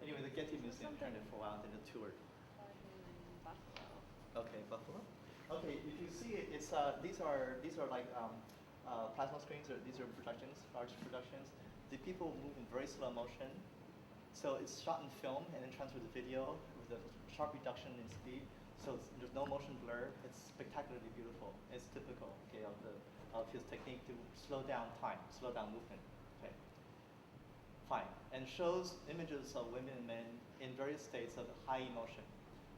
Anyway, the Getty Museum turned it for a while, then it toured. Okay, Buffalo. Okay, if you see it, it's these are like plasma screens, or these are projections, large projections. The people move in very slow motion. So it's shot in film and then transferred to video with a sharp reduction in speed. So there's no motion blur. It's spectacularly beautiful. It's typical, okay, of his technique to slow down time, slow down movement. Okay. Fine. And shows images of women and men in various states of high emotion.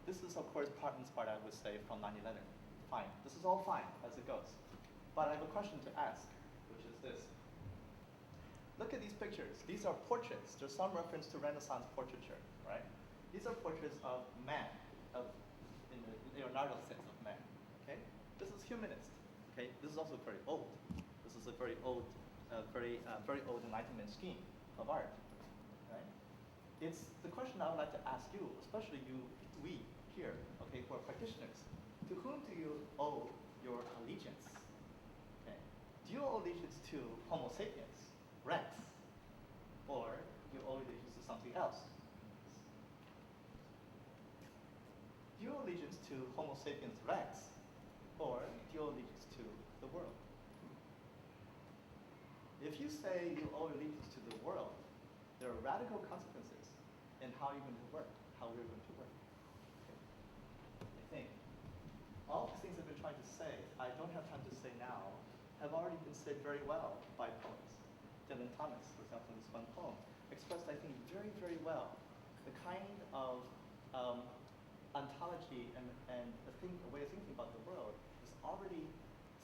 This is, of course, part inspired, I would say, from 9/11. Fine. This is all fine as it goes. But I have a question to ask, which is this. Look at these pictures. These are portraits. There's some reference to Renaissance portraiture, right? These are portraits of man, in the Leonard sense of man. Okay? This is humanist. Okay? This is also very old. This is a very old Enlightenment scheme of art. Right? It's the question I would like to ask you, especially we here, okay, who are practitioners. To whom do you owe your allegiance? Okay? Do you owe allegiance to Homo sapiens, Rex, or do you owe allegiance to something else? Do you owe allegiance to Homo sapiens Rex, or do you owe allegiance to the world? If you say you owe allegiance to the world, there are radical consequences in how you're going to work, how we're going to work. Okay. I think all the things I've been trying to say, I don't have time to say now, have already been said very well by poets. Dylan Thomas, for example, in this one poem, expressed, I think, very, very well the kind of ontology and a way of thinking about the world is already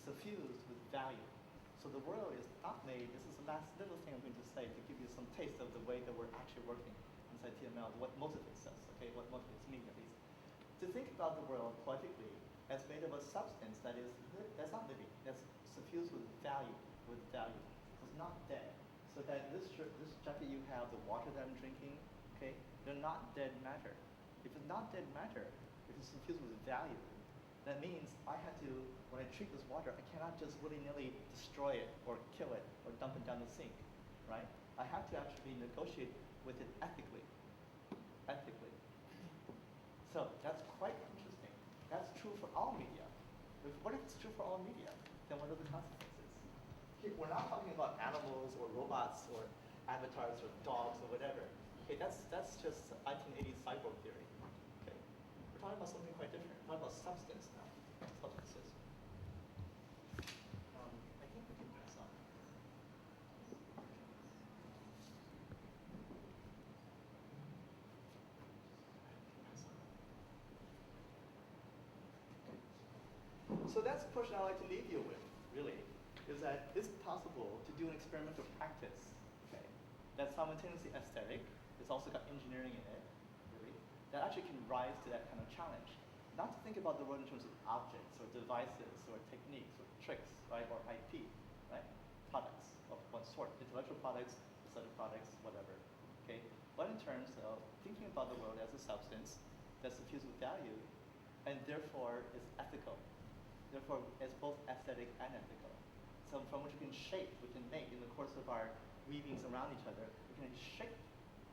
suffused with value. So the world is not made, this is the last little thing I'm going to say to give you some taste of the way that we're actually working inside TML, what motivates us, okay, what motivates me at least. To think about the world poetically as made of a substance that's not living, that's suffused with value, It's not dead. So that this jacket you have, the water that I'm drinking, okay, they're not dead matter. If it's not dead matter, if it's suffused with value, that means I have to, when I treat this water, I cannot just willy-nilly destroy it or kill it or dump it down the sink, right? I have to actually negotiate with it ethically. So that's quite interesting. That's true for all media. What if it's true for all media? Then what are the consequences? We're not talking about animals or robots or avatars or dogs or whatever. Okay, that's just 1980s cyborg theory. Okay, we're talking about something quite different. We're talking about substance now. Substances. I think we can press on. So that's the question I'd like to leave you with, really, is that it's possible to do an experimental practice, okay, that's simultaneously aesthetic, it's also got engineering in it, really, that actually can rise to that kind of challenge. Not to think about the world in terms of objects or devices or techniques or tricks, right, or IP, right, products of one sort, intellectual products, aesthetic products, whatever, okay, but in terms of thinking about the world as a substance that's suffused with value and therefore is ethical. therefore it's both aesthetic and ethical. So from which we can shape, we can make in the course of our weavings around each other, we can shape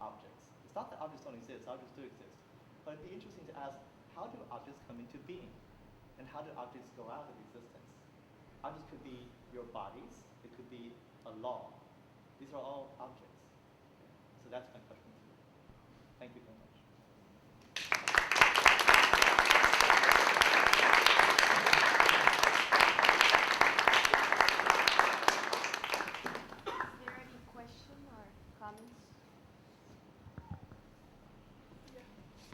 objects. It's not that objects don't exist, objects do exist. But it'd be interesting to ask, how do objects come into being? And how do objects go out of existence? Objects could be your bodies, it could be a law. These are all objects. So that's my question to you. Thank you very much. Is there any question or comments? Yeah.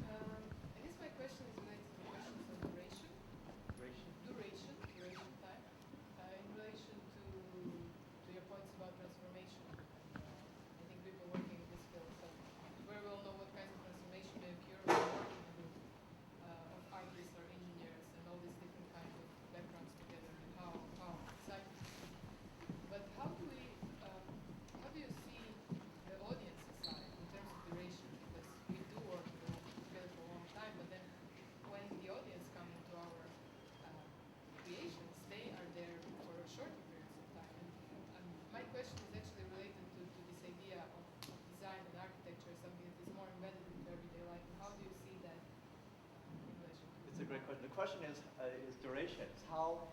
I guess my question is related to the questions of duration. Duration time. In relation to your points about transformation. I think people working in this field very well know what kinds of transformation may occur when working in a group of artists or engineers and all these different kinds of backgrounds together and how exciting. But how do you see the audience's side in terms of duration? Because we do work together for a long time, but then when the audience come into our creations, they are there for a shorter periods of time. And my question is actually related to this idea of design and architecture, something that is more embedded into everyday life. And how do you see that in relation to It's a great question. The question is duration. How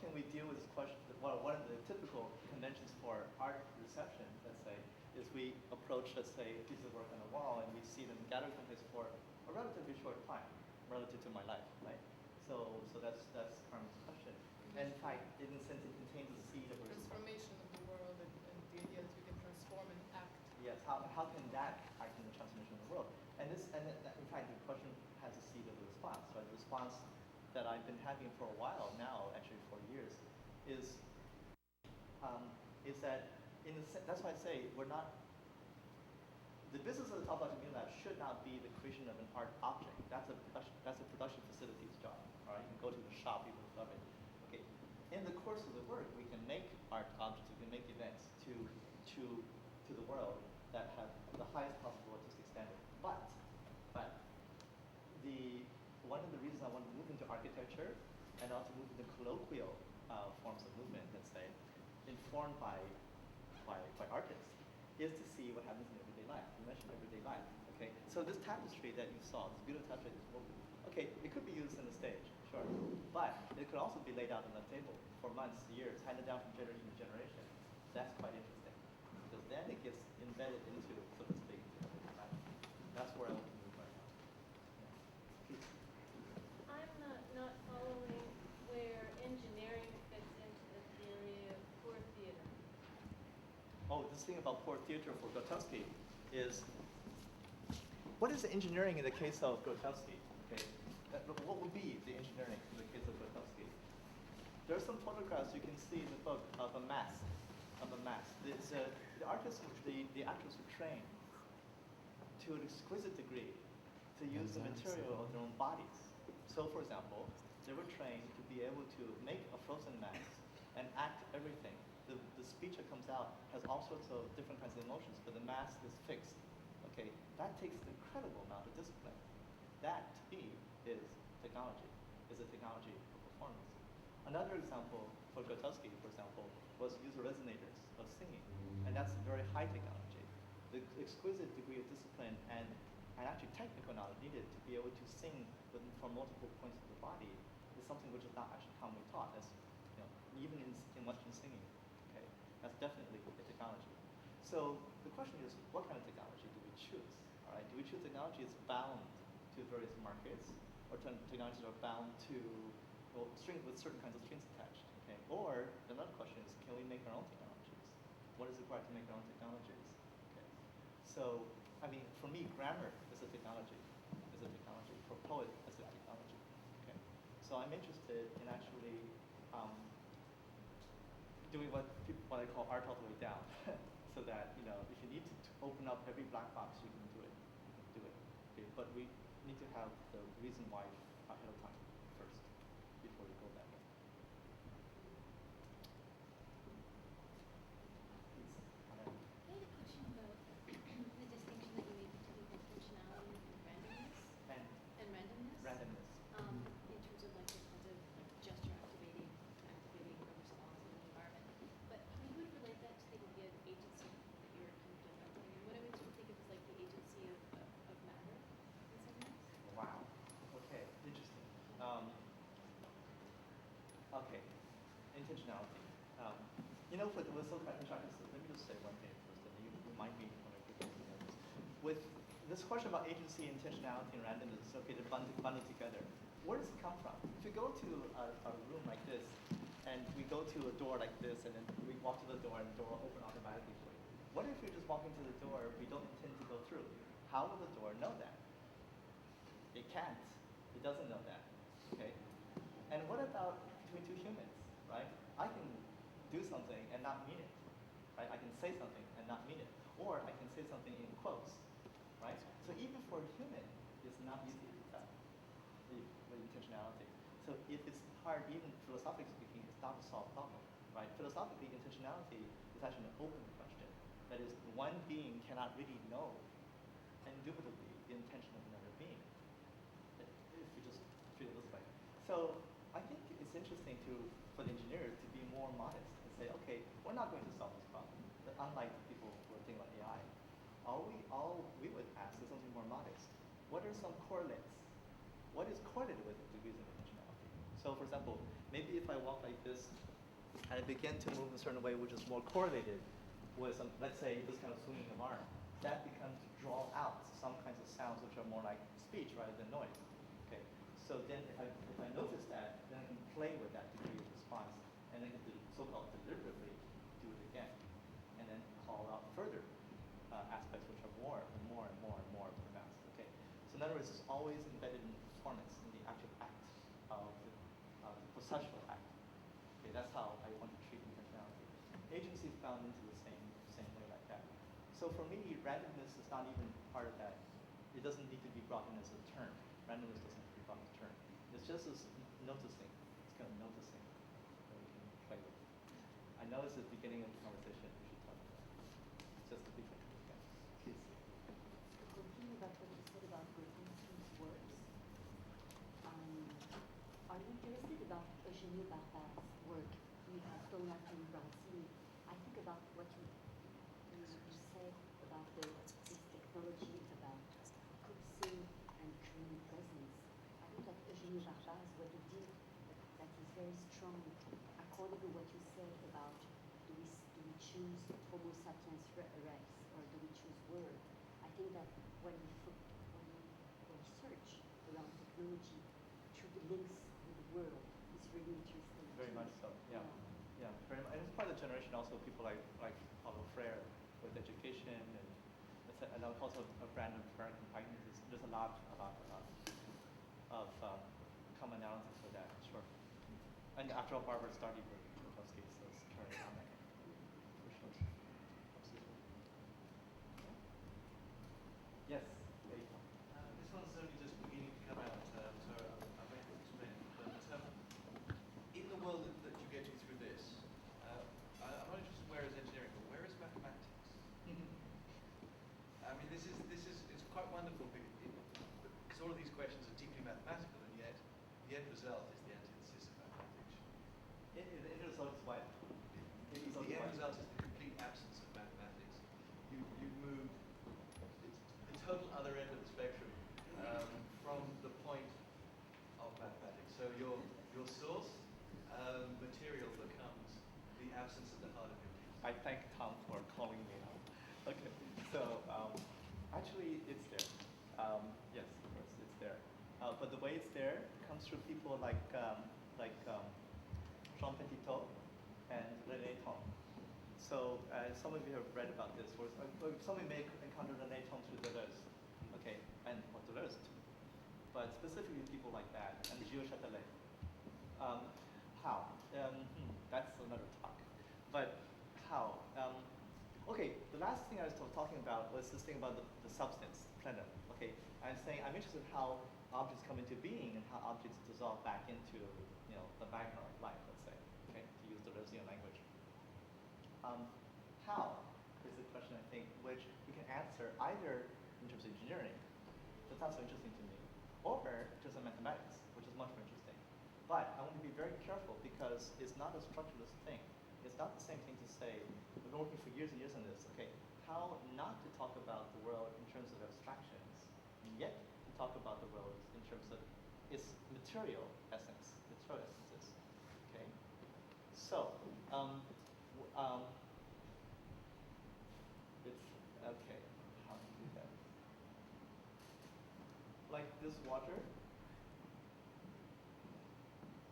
can we deal with this question? Well, one of the typical conventions for art reception, let's say, is we approach, let's say, a piece of work on a wall and we see them gathered someplace for a relatively short time relative to my life, right? So that's Carmen's question. And in fact, in a sense, it contains the seed of a response. transformation of the world and the idea that we can transform and act? Yes, how can that act in the transformation of the world? And in fact, the question has a seed of the response, right? The response that I've been having for a while now, actually for years, is that that's why I say we're not. The business of the Topological Media Lab should not be the creation of an art object. That's a production facility's job. All right, you can go to the shop, people love it. Okay, in the course of the work, we can make art objects, we can make events to the world that have the highest possible artistic standard. But one of the reasons I want to move into architecture and also move into colloquial forms of movement, let's say, informed by artists, is to see what happens in everyday life. You mentioned everyday life. Okay, so this tapestry that you saw, this beautiful tapestry, okay, it could be used on the stage, sure, but it could also be laid out on the table for months, years, handed down from generation to generation. That's quite interesting because then it gets embedded into, so to speak, everyday life. That's where I want to move right now. Yeah. I'm not following where engineering fits into the theory of poor theater. Oh, this thing about poor theater for Grotowski is, what is the engineering in the case of Grotowski? Okay, what would be the engineering in the case of Grotowski? There are some photographs you can see in the book of a mask. The artists, the actors were trained to an exquisite degree to use the material of their own bodies. So, for example, they were trained to be able to make a frozen mask and act everything. The speech that comes out has all sorts of different kinds of emotions, but the mask is fixed. Okay, that takes an incredible amount of discipline. That, to me, is technology, is a technology for performance. Another example for Grotowski, for example, was use of resonators of singing, and that's very high technology. The exquisite degree of discipline and actually technical knowledge needed to be able to sing from multiple points of the body is something which is not actually commonly taught, as you know, even in Western singing. Okay, that's definitely a technology. So the question is, what kind of technology do we choose? All right, do we choose technology that's bound to various markets, or technologies that are bound to strings with certain kinds of strings attached? Okay, or another question is, can we make our own technologies? What is required to make our own technologies? Okay, so I mean, for me, grammar is a technology. For a poet, is a technology. Okay, so I'm interested in actually doing what I call art all the way down, so that if you need to open up every black box, you can do it. Okay, but we need to have the reason why ahead of time first, before we go that way. Please. I had a question about the distinction that you made between intentionality and randomness. And And randomness. randomness. In terms of like this kind of like gesture activating Okay, intentionality. With self-guided instructions, let me just say one thing first, and you remind me when I put this together. With this question about agency, intentionality, and randomness, okay, they're bundled together. Where does it come from? If you go to a room like this, and we go to a door like this, and then we walk to the door, and the door will open automatically for you. What if you're just walking to the door, we don't intend to go through? How will the door know that? It can't. It doesn't know that. Okay? And what about between two humans, right? I can do something and not mean it, right? I can say something and not mean it. Or I can say something in quotes, right? So even for a human, it's not easy to tell with intentionality. So it's hard, even philosophically speaking, it's not a solved problem, right? Philosophically, intentionality is actually an open question. That is, one being cannot really know indubitably the intention of another being, if you just treat it this way. So I think it's interesting for the engineers to be more modest and say, okay, we're not going to solve this problem. But unlike the people who are thinking about AI, all we would ask is something more modest. What are some correlates? What is correlated with degrees of intentionality? So for example, maybe if I walk like this and I begin to move in a certain way which is more correlated with some, let's say this kind of swinging of arm, that becomes to draw out some kinds of sounds which are more like speech rather than noise. Okay. So then if I notice that, then I can play with that degree of response and then can so-called deliberately do it again. And then call out further aspects which are more and more and more and more pronounced. Okay. So in other words, it's always embedded in performance, in the actual act of the processual act. Okay, that's how I want to treat intentionality. Agency is found into the same way like that. So for me, randomness is not even part of that. It doesn't need to be brought in as a term. Randomness doesn't need to be brought as a term. It's just as noticing. It's kind of noticing that we can play with. I know it's the beginning of the conversation. We should talk about it. It's just the beginning. Yeah. Please. To continue about what you said about Reconsidered's works, are you interested about Eugenio Barba's work? You have Topological Brazil. I think about what you said about this technology, about coaxing and creating presence. I think that Eugenio Barba's what he did that is very strong, according to what you said about do we choose Homo sapiens rex or do we choose word? I think that when we search around technology through the links with the world is really interesting. Very much so. Yeah. Yeah. Very much. And it's part of the generation also people like Paulo Freire with education and also a brand of American kindness. There's a lot of commonalities for that, sure. And after all, Barbara studied with Reconsidered, so it's carried on that. For sure. Absolutely. Yes. There you go. This one's only just beginning to come out, so I may have to explain it. But in the world that you get to through this, I'm not interested in where is engineering, but where is mathematics? I mean, it's quite wonderful because all of these questions are deeply mathematical, and yet the end result is the antithesis of mathematics. The end result is what? The end result is the complete absence of mathematics. You move the total other end of the spectrum from the point of mathematics. So your source material becomes the absence of the heart of your piece. I thank Tom for calling me out. Okay, so actually it's there. Yes, of course, it's there. But the way it's there comes through people like Jean Petitot and René Thom. So some of you have read about this, or some of you may encounter René Thom through Deleuze, okay, and Deleuze too. But specifically people like that, and Gilles Châtelet. How? That's another talk. But how? Okay, the last thing I was talking about was this thing about the substance, plenum. Okay, I'm saying I'm interested in how objects come into being and how objects dissolve back into the background of life, let's say. Okay, to use the Deleuzean language. How is the question I think which we can answer either in terms of engineering, that's not so interesting to me, or in terms of mathematics, which is much more interesting. But I want to be very careful because it's not a structuralist thing. It's not the same thing to say, we've been working for years and years on this, okay, how not to talk about the world in terms of abstractions, and yet to talk about the world in terms of its material essence, material essences, okay? Um, it's okay. How to do that? Like this water.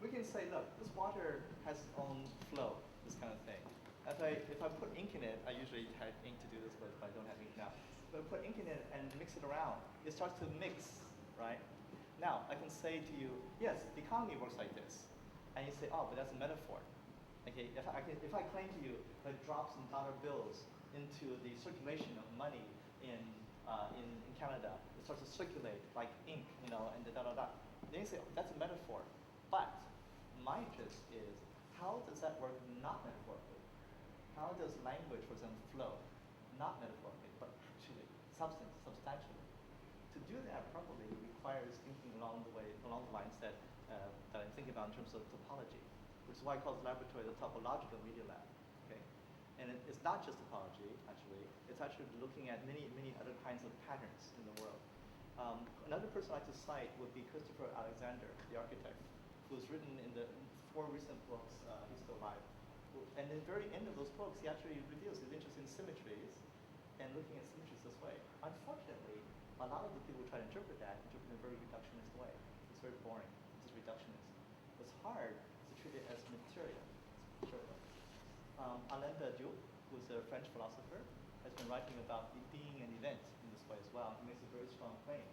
We can say, look, this water has its own flow, this kind of thing. If I put ink in it, I usually have ink to do this with, but I don't have ink now. If I put ink in it and mix it around, it starts to mix, right? Now, I can say to you, yes, the economy works like this. And you say, oh, but that's a metaphor. Okay, if I claim to you that drops in dollar bills into the circulation of money in Canada, it starts to circulate like ink, and da. Then you say, oh, that's a metaphor. But my interest is, how does that work not metaphorically? How does language, for example, flow? Not metaphorically, but actually, substantially. To do that properly requires thinking along the lines that I think about in terms of topology, which is why I call this laboratory the Topological Media Lab. Okay, and it's not just topology. Actually, it's actually looking at many other kinds of patterns in the world. Another person I like to cite would be Christopher Alexander, the architect, who's written in the 4 recent books. He's still alive. And at the very end of those books, he actually reveals his interest in symmetries and looking at symmetries this way. Unfortunately, a lot of the people who try to interpret that interpret in a very reductionist way. It's very boring. It's just reductionist. It's hard to treat it as material. It's material. Alain Badiou, who's a French philosopher, has been writing about being an event in this way as well. He makes a very strong claim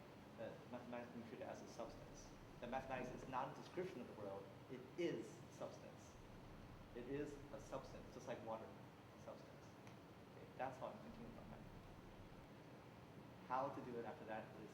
that mathematics can be treated as a substance. That mathematics is not a description of the world, it is substance. It is a substance, just like water, substance. Okay, that's how I'm thinking about that. How to do it after that is